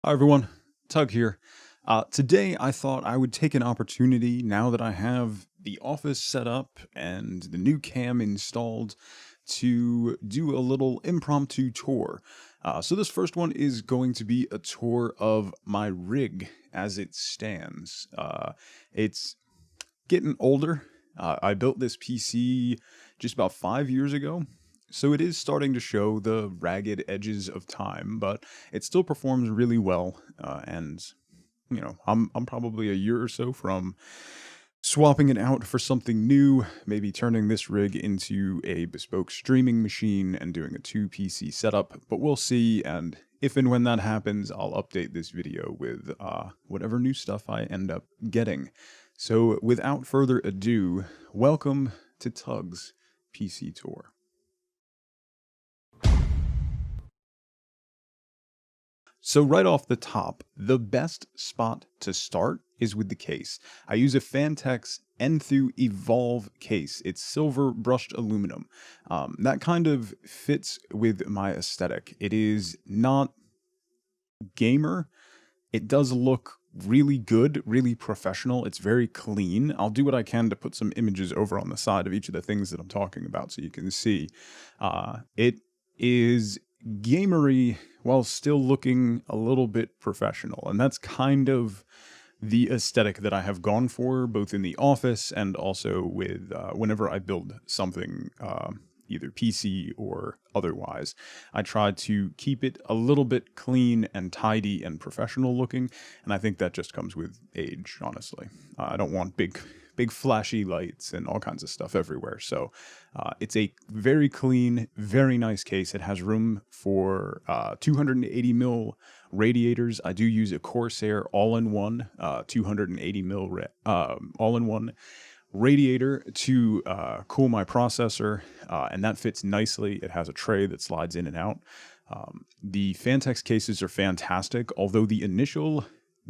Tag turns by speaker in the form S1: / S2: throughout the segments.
S1: Hi everyone, Tug here. Today I thought I would take an opportunity now that I have the office set up and the new cam installed to do a little impromptu tour. So this first one is going to be a tour of my rig as it stands. It's getting older. I built this PC just about 5 years ago, so it is starting to show the ragged edges of time, but it still performs really well. And I'm probably a year or so from swapping it out for something new, maybe turning this rig into a bespoke streaming machine and doing a two PC setup. But we'll see, and if and when that happens, I'll update this video with whatever new stuff I end up getting. So without further ado, welcome to Tug's PC Tour. So right off the top, the best spot to start is with the case. I use a Fantex Enthoo Evolve case. It's silver brushed aluminum. That kind of fits with my aesthetic. It is not gamer. It does look really good, really professional. It's very clean. I'll do what I can to put some images over on the side of each of the things that I'm talking about so you can see. It is gamery while still looking a little bit professional. And that's kind of the aesthetic that I have gone for, both in the office and also with whenever I build something, either PC or otherwise. I try to keep it a little bit clean and tidy and professional looking, and I think that just comes with age, honestly. I don't want big flashy lights and all kinds of stuff everywhere. So it's a very clean, very nice case. It has room for 280 mil radiators. I do use a Corsair all-in-one 280 mil all-in-one radiator to cool my processor, and that fits nicely. It has a tray that slides in and out. The Fantex cases are fantastic, although the initial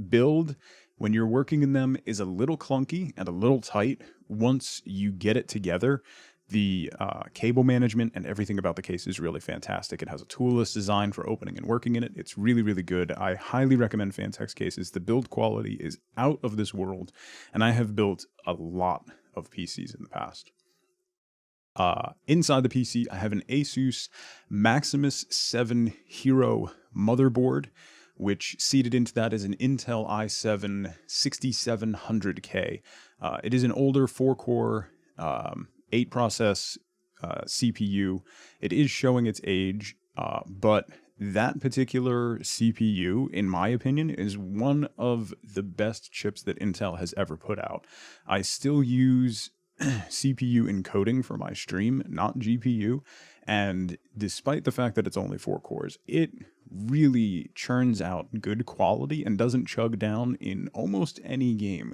S1: build, when you're working in them, is a little clunky and a little tight. Once you get it together, the cable management and everything about the case is really fantastic. It has a toolless design for opening and working in it. It's really, really good. I highly recommend Fantex cases. The build quality is out of this world, and I have built a lot of PCs in the past. Inside the PC, I have an Asus Maximus 7 Hero motherboard, which seated into that is an Intel i7 6700K. It is an older 4-core, 8-process CPU. It is showing its age, but that particular CPU, in my opinion, is one of the best chips that Intel has ever put out. I still use CPU encoding for my stream, not GPU, and despite the fact that it's only 4 cores, it really churns out good quality and doesn't chug down in almost any game.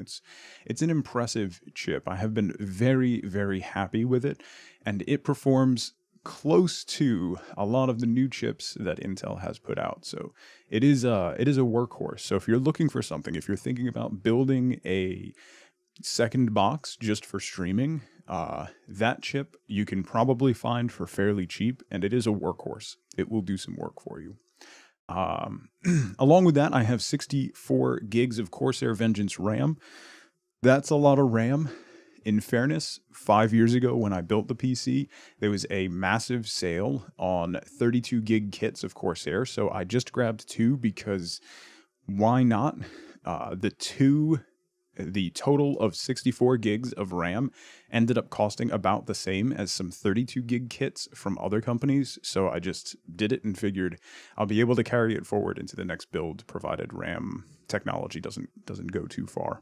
S1: It's an impressive chip. I have been very, very happy with it, and it performs close to a lot of the new chips that Intel has put out. So it is a workhorse. So if you're looking for something, if you're thinking about building a second box just for streaming, that chip you can probably find for fairly cheap, and it is a workhorse. It will do some work for you. Along with that, I have 64 gigs of Corsair Vengeance RAM. That's a lot of RAM. In fairness, 5 years ago when I built the PC, there was a massive sale on 32 gig kits of Corsair, so I just grabbed 2 because why not? The total of 64 gigs of RAM ended up costing about the same as some 32 gig kits from other companies, so I just did it and figured I'll be able to carry it forward into the next build, provided RAM technology doesn't go too far.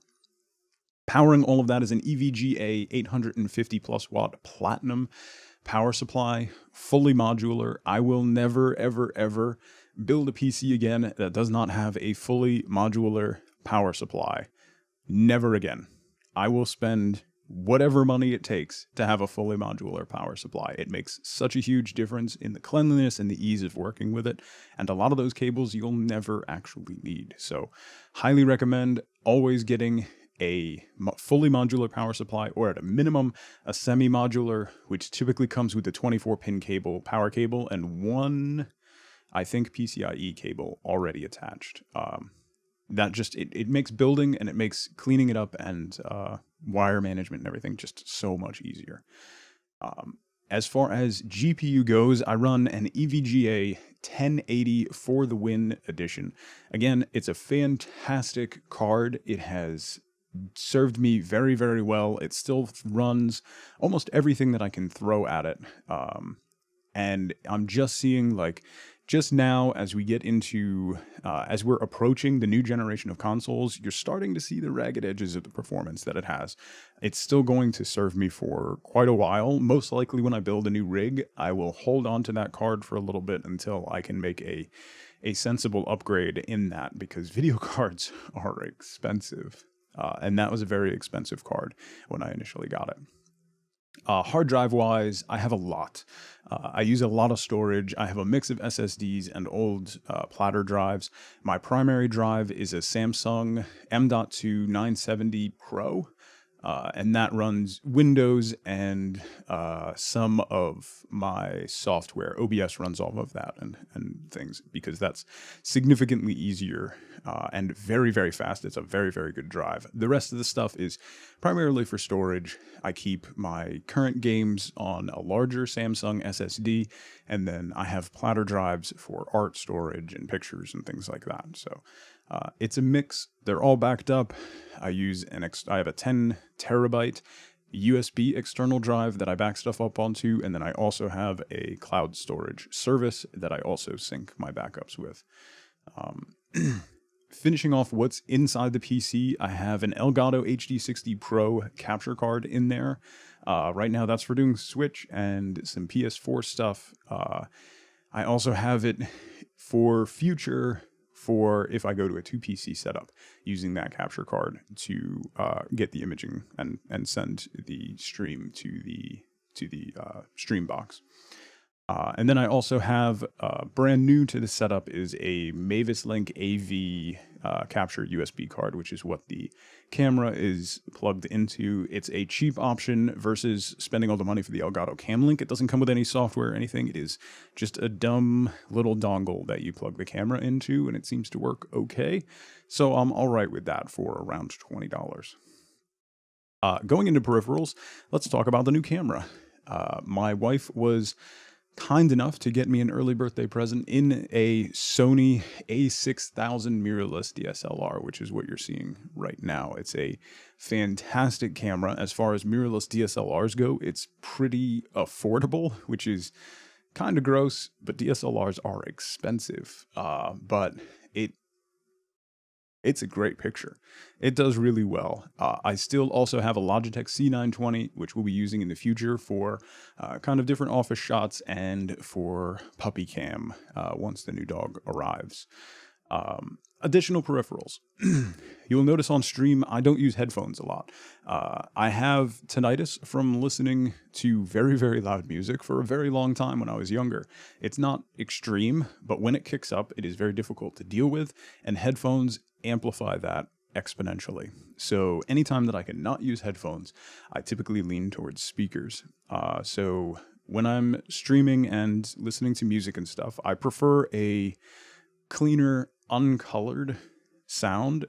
S1: Powering all of that is an EVGA 850 plus watt platinum power supply, fully modular. I will never, ever, ever build a PC again that does not have a fully modular power supply. Never again. I will spend whatever money it takes to have a fully modular power supply. It makes such a huge difference in the cleanliness and the ease of working with it, and a lot of those cables you'll never actually need. So highly recommend always getting a fully modular power supply, or at a minimum a semi-modular, which typically comes with a 24-pin cable, power cable, and one I think PCIe cable already attached. That just it makes building and it makes cleaning it up and wire management and everything just so much easier. As far as GPU goes, I run an EVGA 1080 for the win edition. Again, it's a fantastic card. It has served me very, very well. It still runs almost everything that I can throw at it. And I'm just seeing, like, just now as we get into, as we're approaching the new generation of consoles, you're starting to see the ragged edges of the performance that it has. It's still going to serve me for quite a while. Most likely when I build a new rig, I will hold on to that card for a little bit until I can make a sensible upgrade in that, because video cards are expensive. And that was a very expensive card when I initially got it. Hard drive wise, I have a lot. I use a lot of storage. I have a mix of SSDs and old platter drives. My primary drive is a Samsung M.2 970 Pro. And that runs Windows and some of my software. OBS runs off of that and things, because that's significantly easier and very, very fast. It's a very, very good drive. The rest of the stuff is primarily for storage. I keep my current games on a larger Samsung SSD, and then I have platter drives for art storage and pictures and things like that. So it's a mix. They're all backed up. I have a 10 terabyte USB external drive that I back stuff up onto, and then I also have a cloud storage service that I also sync my backups with. Finishing off what's inside the PC, I have an Elgato HD60 Pro capture card in there. Right now that's for doing Switch and some PS4 stuff. I also have it for future, for if I go to a 2 PC setup, using that capture card to get the imaging and send the stream to the stream box. And then I also have, brand new to the setup, is a Mavis Link AV capture USB card, which is what the camera is plugged into. It's a cheap option versus spending all the money for the Elgato Cam Link. It doesn't come with any software or anything. It is just a dumb little dongle that you plug the camera into, and it seems to work okay. So I'm all right with that for around $20. Going into peripherals, let's talk about the new camera. My wife was kind enough to get me an early birthday present in a Sony a6000 mirrorless DSLR, which is what you're seeing right now. It's a fantastic camera. As far as mirrorless DSLRs go, it's pretty affordable, which is kind of gross, but DSLRs are expensive. But it's a great picture. It does really well. I still also have a Logitech C920, which we'll be using in the future for kind of different office shots and for puppy cam once the new dog arrives. Additional peripherals. You'll notice on stream, I don't use headphones a lot. I have tinnitus from listening to very, very loud music for a very long time when I was younger. It's not extreme, but when it kicks up, it is very difficult to deal with, and headphones amplify that exponentially. So anytime that I can not use headphones, I typically lean towards speakers. So when I'm streaming and listening to music and stuff, I prefer a cleaner, uncolored sound.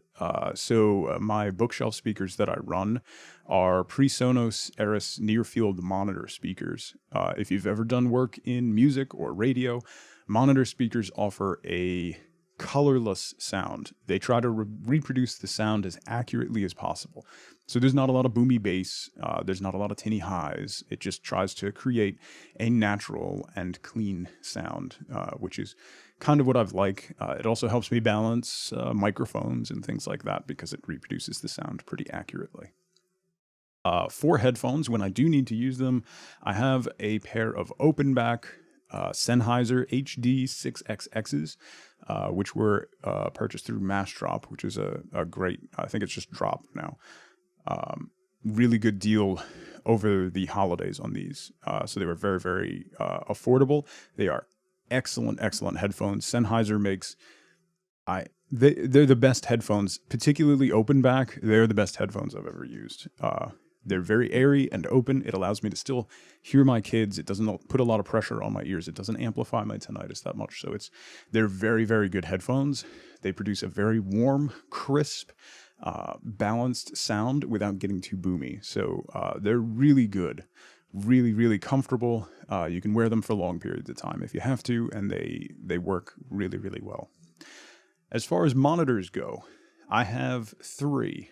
S1: So my bookshelf speakers that I run are PreSonus Eris near field monitor speakers. If you've ever done work in music or radio, monitor speakers offer a colorless sound. They try to reproduce the sound as accurately as possible. So there's not a lot of boomy bass. There's not a lot of tinny highs. It just tries to create a natural and clean sound, which is kind of what I've like. It also helps me balance microphones and things like that, because it reproduces the sound pretty accurately. For headphones, when I do need to use them, I have a pair of open back Sennheiser HD6XXs, which were purchased through Mass Drop, which is a great, I think it's just Drop now. Really good deal over the holidays on these. So they were very, very affordable. They are excellent headphones. Sennheiser makes, they're the best headphones, particularly open back. They're the best headphones I've ever used. They're very airy and open. It allows me to still hear my kids. It doesn't put a lot of pressure on my ears. It doesn't amplify my tinnitus that much. So they're very, very good headphones. They produce a very warm, crisp, balanced sound without getting too boomy. So they're really good, really, really comfortable. You can wear them for long periods of time if you have to, and they work really, really well. As far as monitors go, I have three.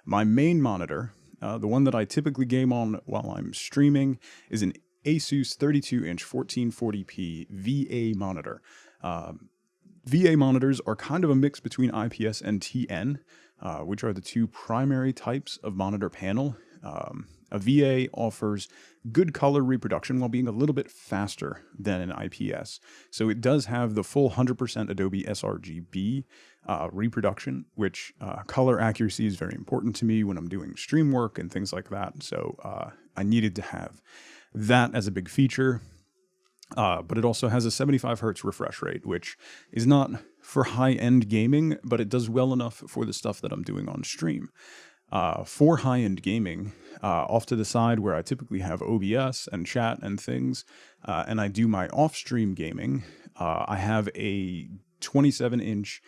S1: My main monitor, the one that I typically game on while I'm streaming, is an Asus 32-inch 1440p VA monitor. VA monitors are kind of a mix between IPS and TN, which are the two primary types of monitor panel. A VA offers good color reproduction while being a little bit faster than an IPS. So it does have the full 100% Adobe sRGB reproduction, which color accuracy is very important to me when I'm doing stream work and things like that. So I needed to have that as a big feature. But it also has a 75 hertz refresh rate, which is not for high-end gaming, but it does well enough for the stuff that I'm doing on stream. For high-end gaming, off to the side where I typically have OBS and chat and things, and I do my off-stream gaming, I have a 27-inch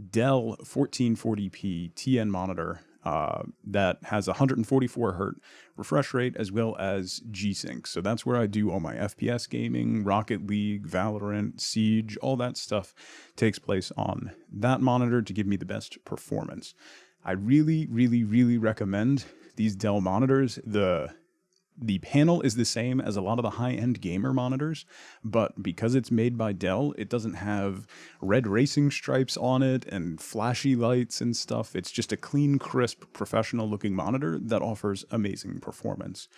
S1: Dell 1440p TN monitor that has a 144 hertz refresh rate as well as G-Sync. So that's where I do all my FPS gaming, Rocket League, Valorant, Siege, all that stuff takes place on that monitor to give me the best performance. I really, really, really recommend these Dell monitors. The panel is the same as a lot of the high-end gamer monitors, but because it's made by Dell, it doesn't have red racing stripes on it and flashy lights and stuff. It's just a clean, crisp, professional-looking monitor that offers amazing performance.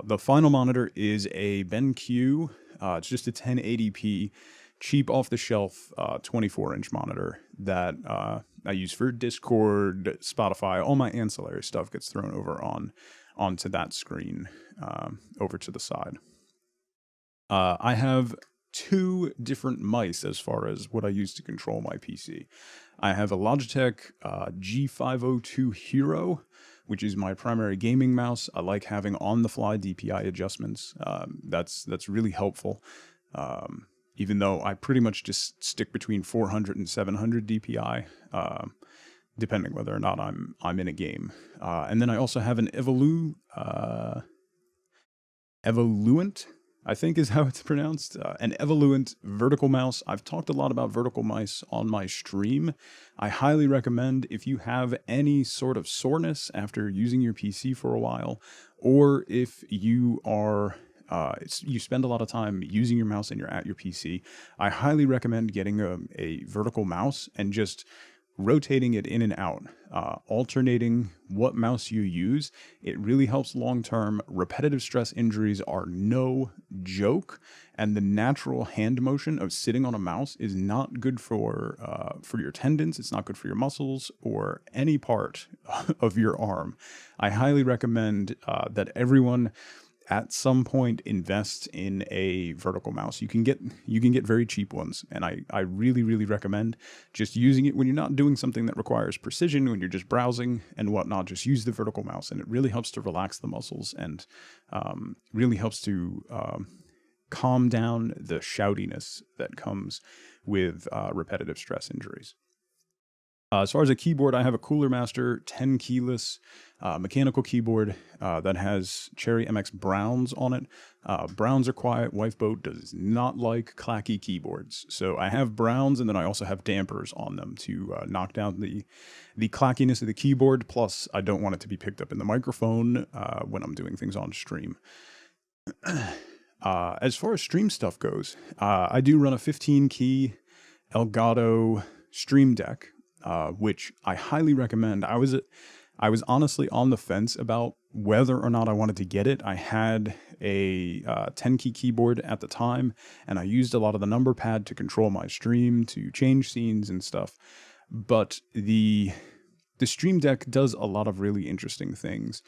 S1: The final monitor is a BenQ. It's just a 1080p, cheap off-the-shelf 24-inch monitor that I use for Discord, Spotify. All my ancillary stuff gets thrown over onto that screen over to the side. I have two different mice as far as what I use to control my PC. I have a Logitech G502 Hero, which is my primary gaming mouse. I like having on-the-fly DPI adjustments. That's really helpful. Even though I pretty much just stick between 400 and 700 DPI, depending whether or not I'm in a game. And then I also have an Evoluent, I think is how it's pronounced. An Evoluent vertical mouse. I've talked a lot about vertical mice on my stream. I highly recommend if you have any sort of soreness after using your PC for a while, or if you are you spend a lot of time using your mouse and you're at your PC, I highly recommend getting a vertical mouse and just rotating it in and out, alternating what mouse you use. It really helps long-term. Repetitive stress injuries are no joke, and the natural hand motion of sitting on a mouse is not good for your tendons. It's not good for your muscles or any part of your arm. I highly recommend that everyone at some point invest in a vertical mouse. You can get very cheap ones, and I really, really recommend just using it when you're not doing something that requires precision, when you're just browsing and whatnot. Just use the vertical mouse, and it really helps to relax the muscles and really helps to calm down the shoutiness that comes with repetitive stress injuries. As far as a keyboard, I have a Cooler Master 10 keyless mechanical keyboard that has Cherry MX Browns on it. Browns are quiet. Wifeboat does not like clacky keyboards. So I have Browns, and then I also have dampers on them to knock down the clackiness of the keyboard. Plus, I don't want it to be picked up in the microphone when I'm doing things on stream. As far as stream stuff goes, I do run a 15-key Elgato Stream Deck, which I highly recommend. I was honestly on the fence about whether or not I wanted to get it. I had a 10-key keyboard at the time, and I used a lot of the number pad to control my stream, to change scenes and stuff. But the the Stream Deck does a lot of really interesting things.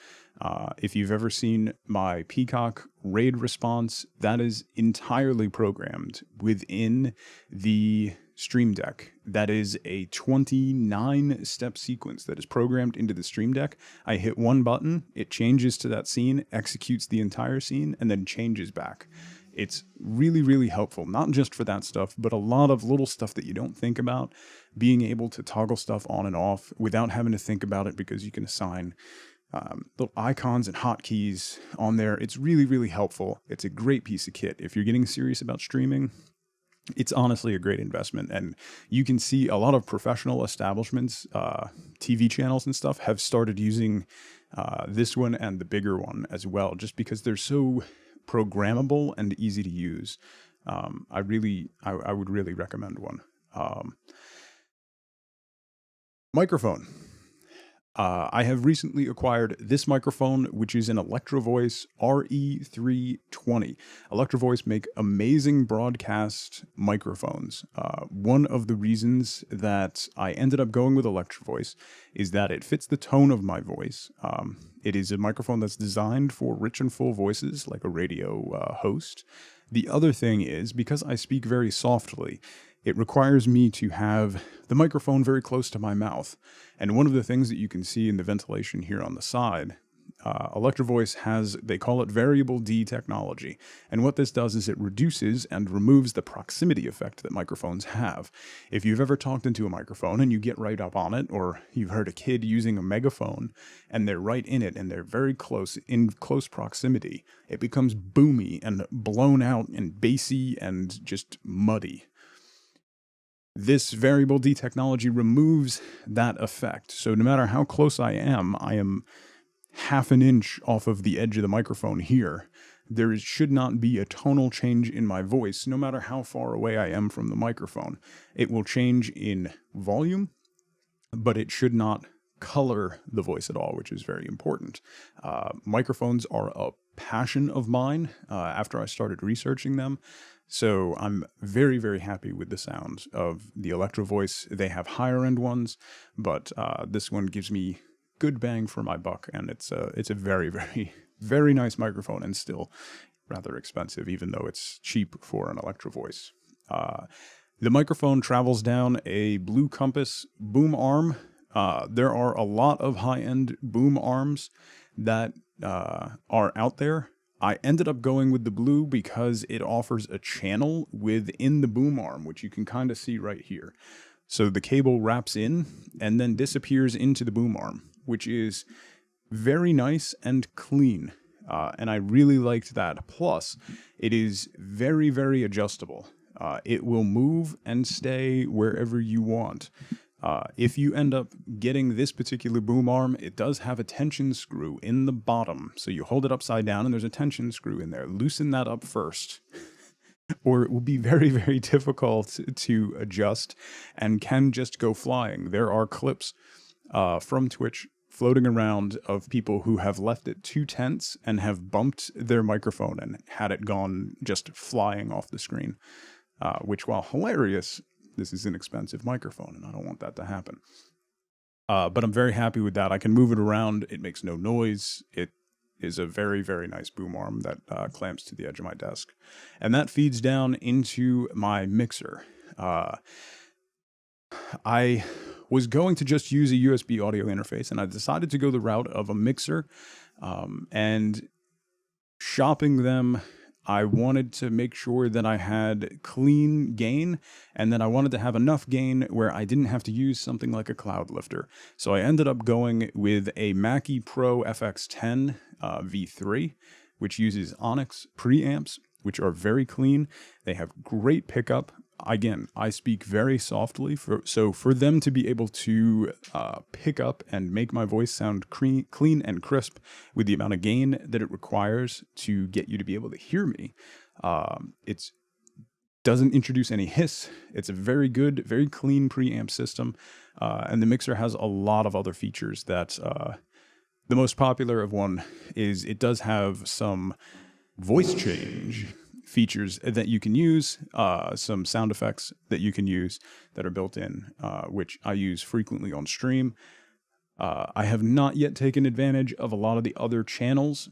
S1: If you've ever seen my Peacock raid response, that is entirely programmed within the Stream Deck. That is a 29-step sequence that is programmed into the Stream Deck. I hit one button, it changes to that scene, executes the entire scene, and then changes back. It's really, really helpful, not just for that stuff, but a lot of little stuff that you don't think about, being able to toggle stuff on and off without having to think about it because you can assign little icons and hotkeys on there. It's really, really helpful. It's a great piece of kit. If you're getting serious about streaming, it's honestly a great investment. And you can see a lot of professional establishments, TV channels and stuff have started using this one and the bigger one as well, just because they're so programmable and easy to use. I would really recommend one. Microphone. I have recently acquired this microphone, which is an Electro-Voice RE320. Electro-Voice make amazing broadcast microphones. One of the reasons that I ended up going with Electro-Voice is that it fits the tone of my voice. It is a microphone that's designed for rich and full voices, like a radio host. The other thing is, because I speak very softly, it requires me to have the microphone very close to my mouth. And one of the things that you can see in the ventilation here on the side, Electro-Voice has, they call it variable D technology. And what this does is it reduces and removes the proximity effect that microphones have. If you've ever talked into a microphone and you get right up on it, or you've heard a kid using a megaphone and they're right in it and they're very close, in close proximity, it becomes boomy and blown out and bassy and just muddy. This variable D technology removes that effect. So no matter how close I am half an inch off of the edge of the microphone here. There should not be a tonal change in my voice, no matter how far away I am from the microphone. It will change in volume, but it should not color the voice at all, which is very important. Microphones are a passion of mine after I started researching them. So I'm very, very happy with the sound of the Electro-Voice. They have higher end ones, but this one gives me good bang for my buck, and it's a very, very, very nice microphone, and still rather expensive, even though it's cheap for an Electro-Voice. The microphone travels down a Blue Compass boom arm. There are a lot of high-end boom arms that are out there. I ended up going with the Blue because it offers a channel within the boom arm, which you can kind of see right here. So the cable wraps in and then disappears into the boom arm, which is very nice and clean. And I really liked that. Plus, it is very, very adjustable. It will move and stay wherever you want. If you end up getting this particular boom arm, it does have a tension screw in the bottom. So you hold it upside down and there's a tension screw in there. Loosen that up first, or it will be very, very difficult to adjust and can just go flying. There are clips from Twitch floating around of people who have left it too tense and have bumped their microphone and had it gone just flying off the screen, which, while hilarious, this is an expensive microphone, and I don't want that to happen. But I'm very happy with that. I can move it around. It makes no noise. It is a very, very nice boom arm that clamps to the edge of my desk. And that feeds down into my mixer. I was going to just use a USB audio interface, and I decided to go the route of a mixer. And shopping them, I wanted to make sure that I had clean gain, and that I wanted to have enough gain where I didn't have to use something like a cloud lifter. So I ended up going with a Mackie Pro FX10 V3, which uses Onyx preamps, which are very clean. They have great pickup. Again, I speak very softly, so for them to be able to pick up and make my voice sound clean and crisp with the amount of gain that it requires to get you to be able to hear me, it doesn't introduce any hiss. It's a very good, very clean preamp system, and the mixer has a lot of other features that the most popular of one is it does have some voice change features that you can use, some sound effects that you can use that are built in, which I use frequently on stream. I have not yet taken advantage of a lot of the other channels.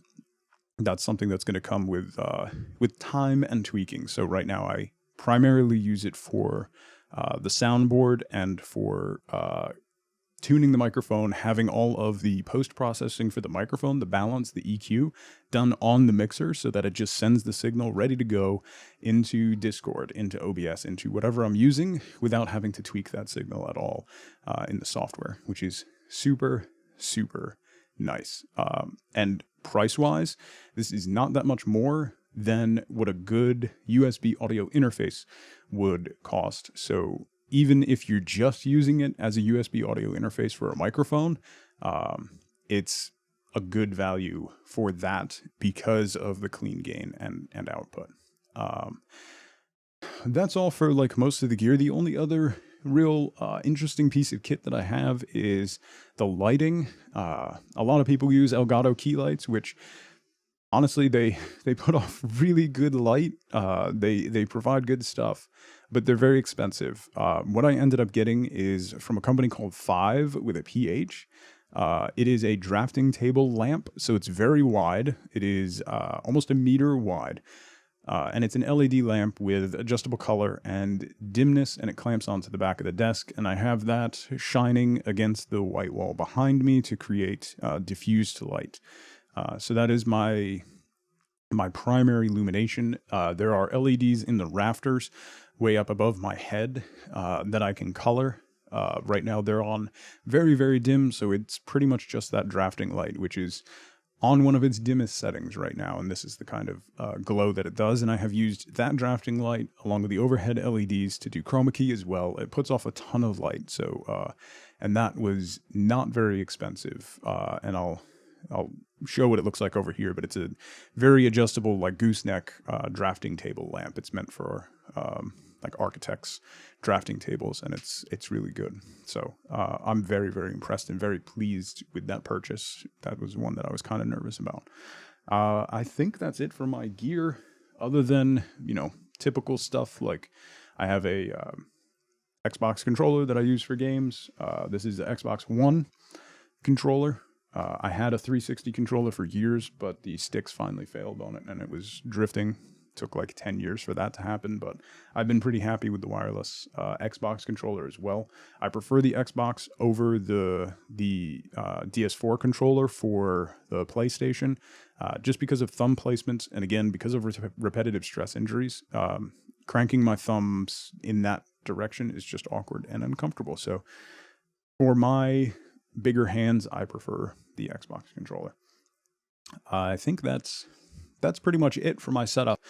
S1: That's something that's going to come with time and tweaking. So right now I primarily use it for the soundboard and for tuning the microphone, having all of the post-processing for the microphone, the balance, the EQ, done on the mixer so that it just sends the signal ready to go into Discord, into OBS, into whatever I'm using without having to tweak that signal at all in the software, which is super, super nice. And price-wise, this is not that much more than what a good USB audio interface would cost. So even if you're just using it as a USB audio interface for a microphone, it's a good value for that because of the clean gain and output. That's all for like most of the gear. The only other real interesting piece of kit that I have is the lighting. A lot of people use Elgato key lights, which honestly, they put off really good light. They provide good stuff, but they're very expensive. What I ended up getting is from a company called Five with a PH. It is a drafting table lamp, so it's very wide. It is almost a meter wide, and it's an LED lamp with adjustable color and dimness, and it clamps onto the back of the desk. And I have that shining against the white wall behind me to create diffused light. So that is my primary illumination. There are LEDs in the rafters way up above my head that I can color. Right now they're on very, very dim, so it's pretty much just that drafting light, which is on one of its dimmest settings right now, and this is the kind of glow that it does. And I have used that drafting light along with the overhead LEDs to do chroma key as well. It puts off a ton of light, so and that was not very expensive, and I'll show what it looks like over here, but it's a very adjustable, like gooseneck drafting table lamp. It's meant for like architects' drafting tables, and it's really good. So I'm very, very impressed and very pleased with that purchase. That was one that I was kind of nervous about. I think that's it for my gear, other than, you know, typical stuff. Like I have a Xbox controller that I use for games. This is the Xbox One controller. I had a 360 controller for years, but the sticks finally failed on it and it was drifting. Took like 10 years for that to happen, but I've been pretty happy with the wireless Xbox controller as well. I prefer the Xbox over the DS4 controller for the PlayStation, just because of thumb placements, and again, because of repetitive stress injuries. Cranking my thumbs in that direction is just awkward and uncomfortable. So for my bigger hands, I prefer the Xbox controller. I think that's pretty much it for my setup.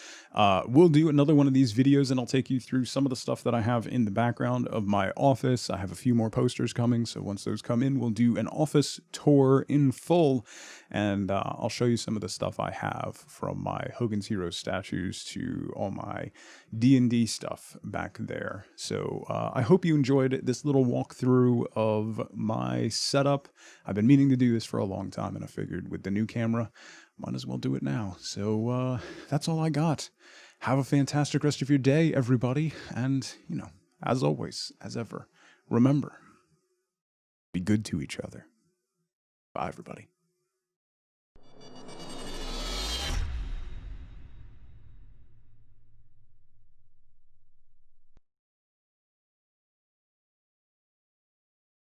S1: We'll do another one of these videos and I'll take you through some of the stuff that I have in the background of my office. I have a few more posters coming, so once those come in, we'll do an office tour in full, and I'll show you some of the stuff I have, from my Hogan's Heroes statues to all my D&D stuff back there. So I hope you enjoyed this little walkthrough of my setup. I've been meaning to do this for a long time, and I figured with the new camera, might as well do it now. So that's all I got. Have a fantastic rest of your day, everybody. And, you know, as always, as ever, remember, be good to each other. Bye, everybody.